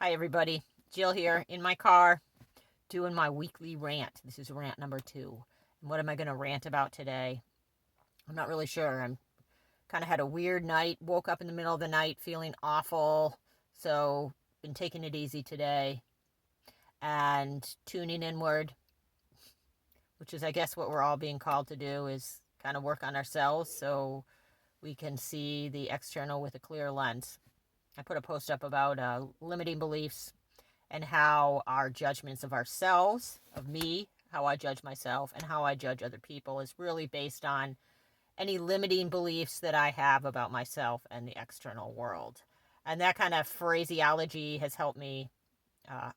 Hi, everybody. Jill here in my car doing my weekly rant. This is rant number 2. And what am I going to rant about today? I'm not really sure. I'm kind of had a weird night. Woke up in the middle of the night feeling awful. So, been taking it easy today and tuning inward, which is, I guess, what we're all being called to do is kind of work on ourselves so we can see the external with a clear lens. I put a post up about limiting beliefs and how our judgments of ourselves, of me, how I judge myself, and how I judge other people is really based on any limiting beliefs that I have about myself and the external world. And that kind of phraseology has helped me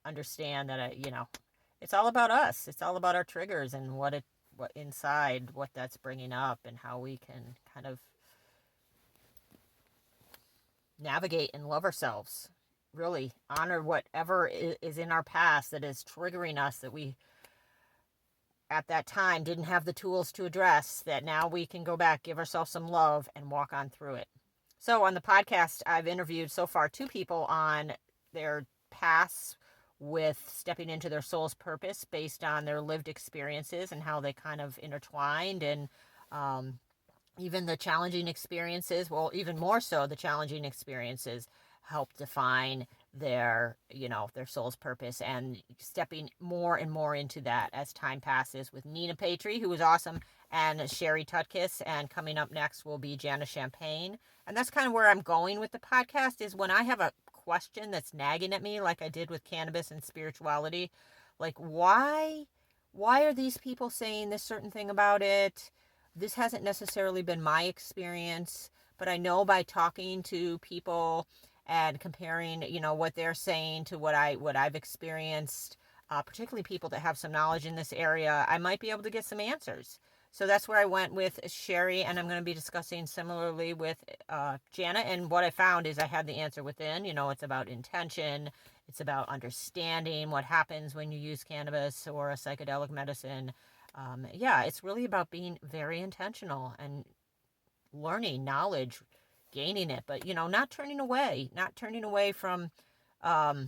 understand that, it's all about us. It's all about our triggers and what inside, what that's bringing up, and how we can kind of navigate and love ourselves, really honor whatever is in our past that is triggering us, that we at that time didn't have the tools to address, that now we can go back, give ourselves some love, and walk on through it. So on the podcast, I've interviewed so far 2 people on their paths with stepping into their soul's purpose based on their lived experiences and how they kind of intertwined, and even the challenging experiences, well, even more so, the challenging experiences help define their soul's purpose, and stepping more and more into that as time passes with Nina Patry, who was awesome, and Sherry Tutkiss, and coming up next will be Jana Champagne. And that's kind of where I'm going with the podcast, is when I have a question that's nagging at me, like I did with cannabis and spirituality, like why are these people saying this certain thing about it? This hasn't necessarily been my experience, but I know by talking to people and comparing, what they're saying to what I've experienced, particularly people that have some knowledge in this area, I might be able to get some answers. So that's where I went with Sherry, and I'm going to be discussing similarly with Jana. And what I found is I had the answer within. It's about intention. It's about understanding what happens when you use cannabis or a psychedelic medicine. It's really about being very intentional and learning knowledge, gaining it, but not turning away from what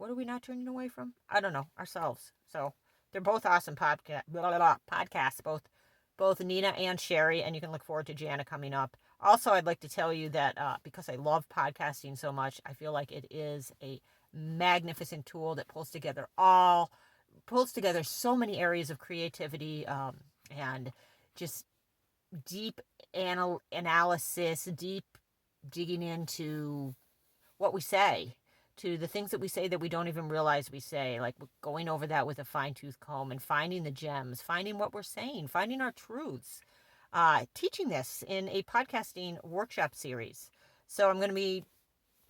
are we not turning away from? I don't know, ourselves. So they're both awesome podcasts, both Nina and Sherry, and you can look forward to Jana coming up. Also, I'd like to tell you that because I love podcasting so much, I feel like it is a magnificent tool that pulls together so many areas of creativity, and just deep analysis, deep digging into what we say, to the things that we say that we don't even realize we say, like going over that with a fine-tooth comb and finding the gems, finding what we're saying, finding our truths. Teaching this in a podcasting workshop series. So I'm going to be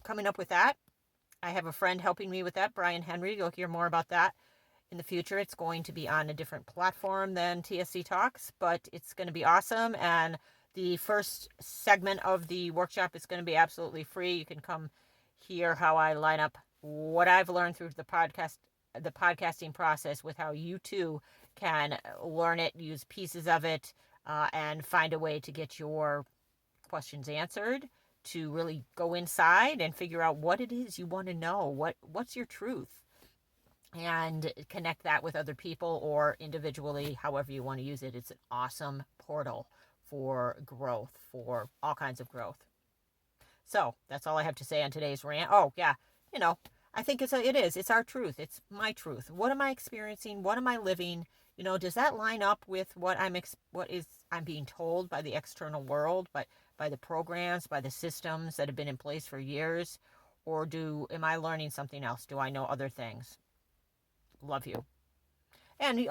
coming up with that. I have a friend helping me with that, Brian Henry. You'll hear more about that in the future. It's going to be on a different platform than TSC Talks, but it's going to be awesome. And the first segment of the workshop is going to be absolutely free. You can come hear how I line up what I've learned through the podcasting process with how you too can learn it, use pieces of it, and find a way to get your questions answered, to really go inside and figure out what it is you want to know, what's your truth, and connect that with other people or individually, however you want to use it. It's an awesome portal for growth, for all kinds of growth. So that's all I have to say on today's rant. Oh yeah, I think it's our truth. It's my truth. What am I experiencing? What am I living? Does that line up with what I'm being told by the external world, by the programs, by the systems that have been in place for years, or am I learning something else? Do I know other things? Love you. And